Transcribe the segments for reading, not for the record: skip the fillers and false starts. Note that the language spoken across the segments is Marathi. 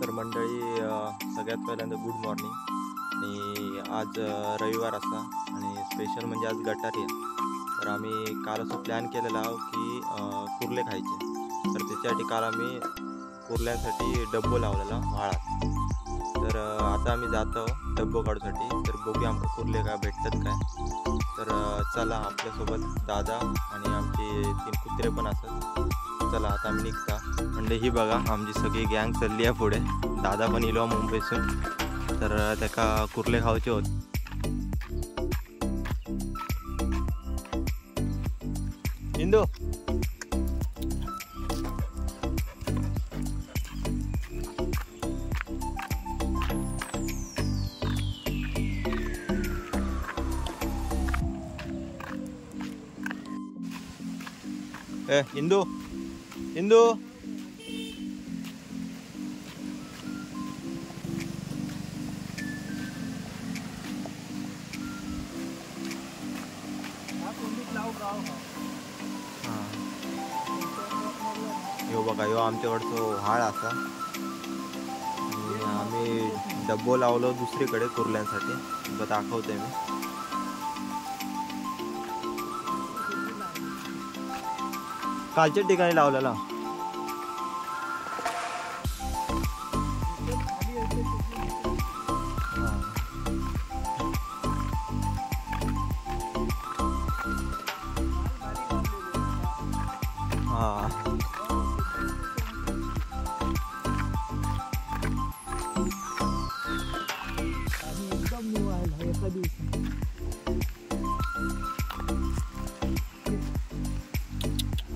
तर मंडळी सगळ्यात पहिल्यांदा गुड मॉर्निंग. आणि आज रविवार असा आणि स्पेशल म्हणजे आज गटारी आहे. तर आम्ही काल असं प्लॅन केलेला की कुर्ले खायचे. तर त्याच्यासाठी काल आम्ही कुर्ल्यांसाठी डब्बो लावलेला व्हाळात. तर आता आम्ही जात आहोत डब्बो काढूसाठी. तर बघूया आमका कुर्ले काय भेटतात काय. तर चला, आपल्यासोबत दादा आणि आमचे 3 कुत्रे पण असतात. चला आता आम्ही निघता. म्हणजे ही बघा आमची सगळी गँग चालली आहे पुढे. दादा पण इलो मुंबईसून. तर त्याका कुर्ले खावचे होत. इंदू इंदू इंदू यो बघा, यो आमच्याकडचं व्हाळ असा. आणि आम्ही डब्बो लावलो दुसरीकडे कुर्ल्यांसाठी. दाखवते मी. कालच्या ठिकाणी लावलेला.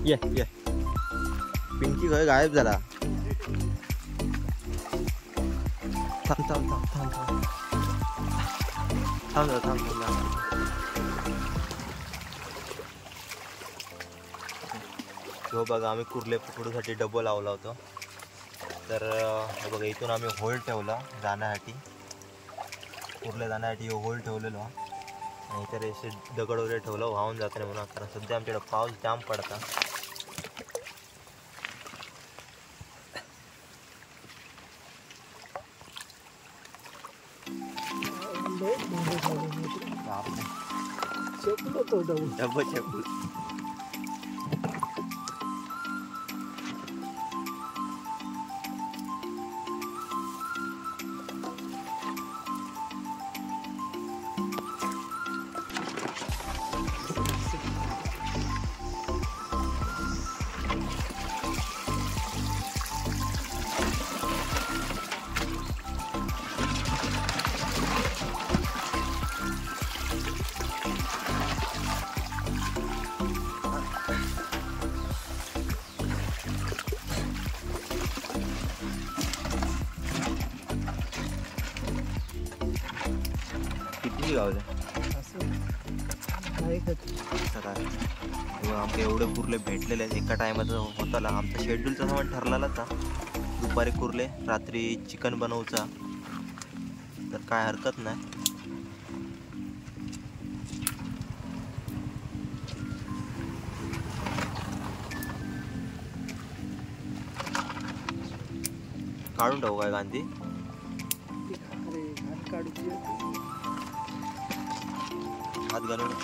ये ये पिंकी काय गायब झाला. थांब थांब थांब थांब थांब थांब थांब थांब. हो बघा, आम्ही कुर्ले पकडूसाठी डब्बो लावला होता. तर बघा, इथून आम्ही होल्ड ठेवला जाण्यासाठी. कुर्ले जाण्यासाठी होल्ड ठेवलेलो. आणि तर असे दगड वगैरे ठेवलं वाहून जात नाही म्हणून. कारण सध्या आमच्याकडे पाऊस जाम पडता. डब्बो चेपू. किती गावले आमचे एवढे कुर्ले भेटलेले आहेत एका टायमाचं होताला. आमचा शेड्यूल तसा पण ठरलेलाच. दुपारी कुर्ले, रात्री चिकन बनवचा. तर काय हरकत नाही. काढून टाकू काय गांधी. हात घालून ना.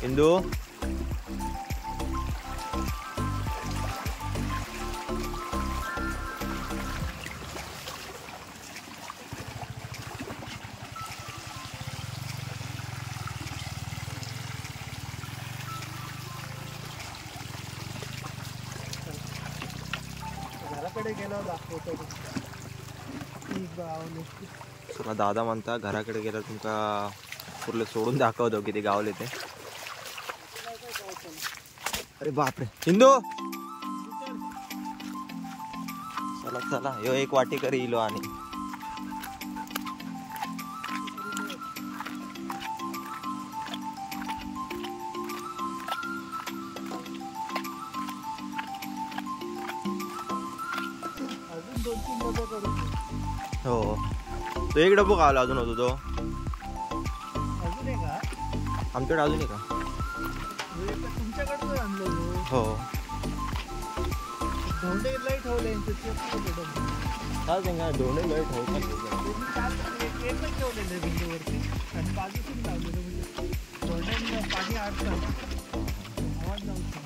इंदू घराकडे गेलो दाखवतो. चला दादा म्हणता घराकडे गेला तुमका कुर्ले सोडून दाखवतो किती गावले ते. अरे बापरे हिंदू चला चला यो एक वाटी करी इलो आणि हो तो एक डबो खावला अजून होतो तो आमच्याकडे अजून का हो धोंडे लय ठेवले काय सांगा धोंडे लय ठेवतात एकच ठेवलेलं आहे भिंतीवरती आणि बाजूतून लावलेलं म्हणजे धोंड्यांना पाणी आटतं आवाज नव्हता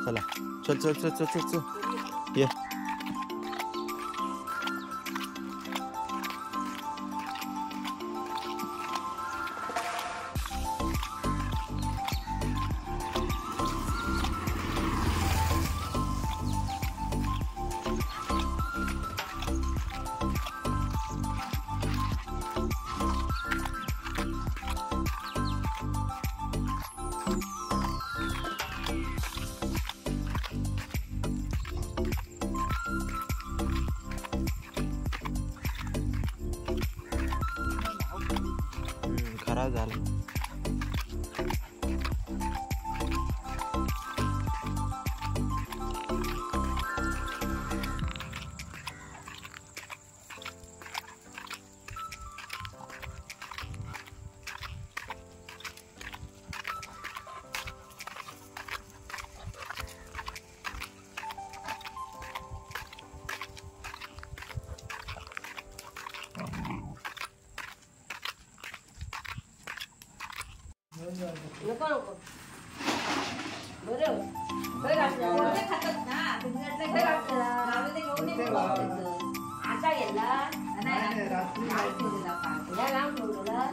चला चल चल चल चल चल चल ये खराब झाला. नको नको बरं बरं खातात ना तुम्ही आता गेला नाही ठेवलेला लावून ठेवलेला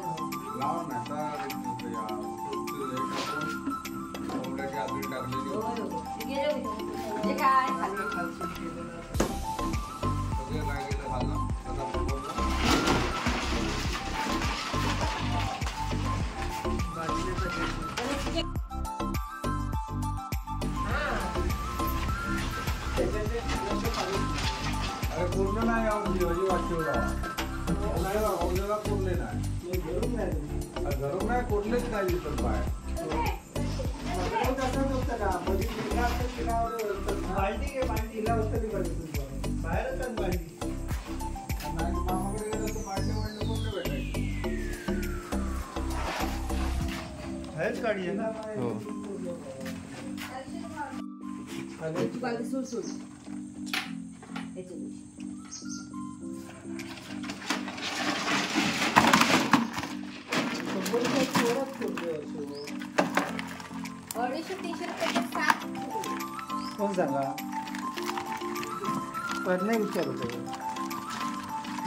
काय पूर्ण नाही कोरले नाही घरून नाही कोरलेच नाही दिसत बाहेर बाहेरच बालदी मामाकडे गेलं तर बाटले कोणते भेटायचे बाहेरच गाडी आहे ना हो सोड सोड कोण सांगा पण नाही विचारू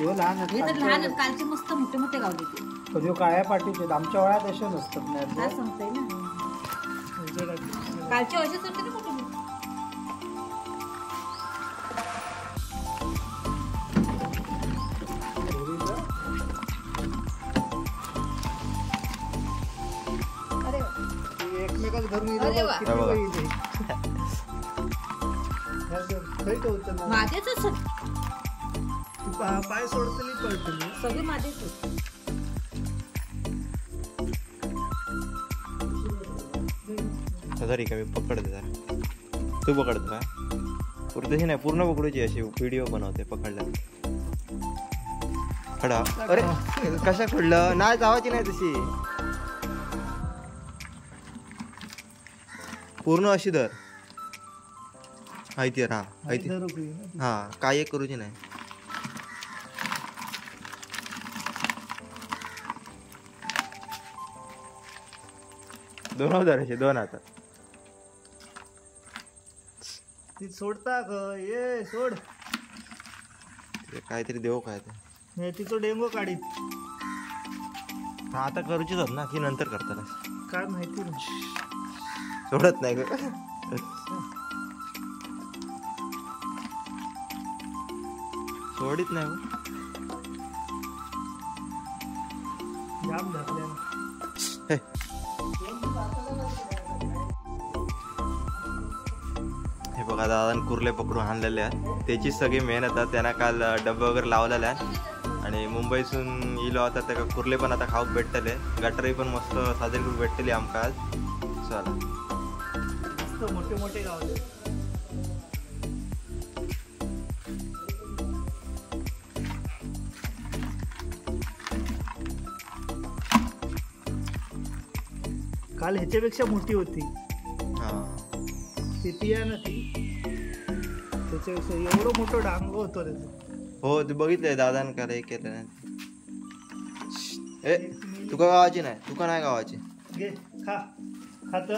लहान लहान कालचे मस्त मोठे मोठे गावले ते काळ्या पाठीचे आमच्या वयात असे नसतात नाही सांगताय ना कालचे असेच होते ना मोठे मोठे माझेच पाय सोडतली पडतली सगळे माझेच तरी का मी पकडते जरा तू पकडतो का पुरतशी नाही पूर्ण पकडूची अशी व्हिडिओ बनवते पकडल्या खडा अरे कशा खोडलं नाही जावाची नाही तशी पूर्ण अशी धर हायती हा हायती धरू की ना? हा काय एक करूची नाही दोन धरायचे दोन हातात ती सोडता ग ये सोड ते काहीतरी देऊ काय ते नाही तिचं डेंगो काढीत हा, आता करूचीच होत ना की नंतर करताना काय माहिती ना सोडत नाही ग सोडित नाही ग. जाम झाकल्या हे. हे बघा दादा कुर्ले पकडून आणलेले आहेत त्याची सगळी मेहनत आहे त्यांना काल डब्बे वगैरे लावलेले आहेत आणि मुंबईसून इलो आता त्या कुर्ले पण आता खाऊक भेटतले गटारी पण मस्त साजरी करून भेटतली आमका आज चला मस्त मोठे मोठे गावले काल ह्याच्यापेक्षा मोठी होती हा ती आहे ना ती त्याच्यापेक्षा एवढं मोठं डांग होतं त्याचं हो ते बघितलंय दादान काल हे केलं ए तुका गावाची नाही तुका नाही गावाची घे खा खात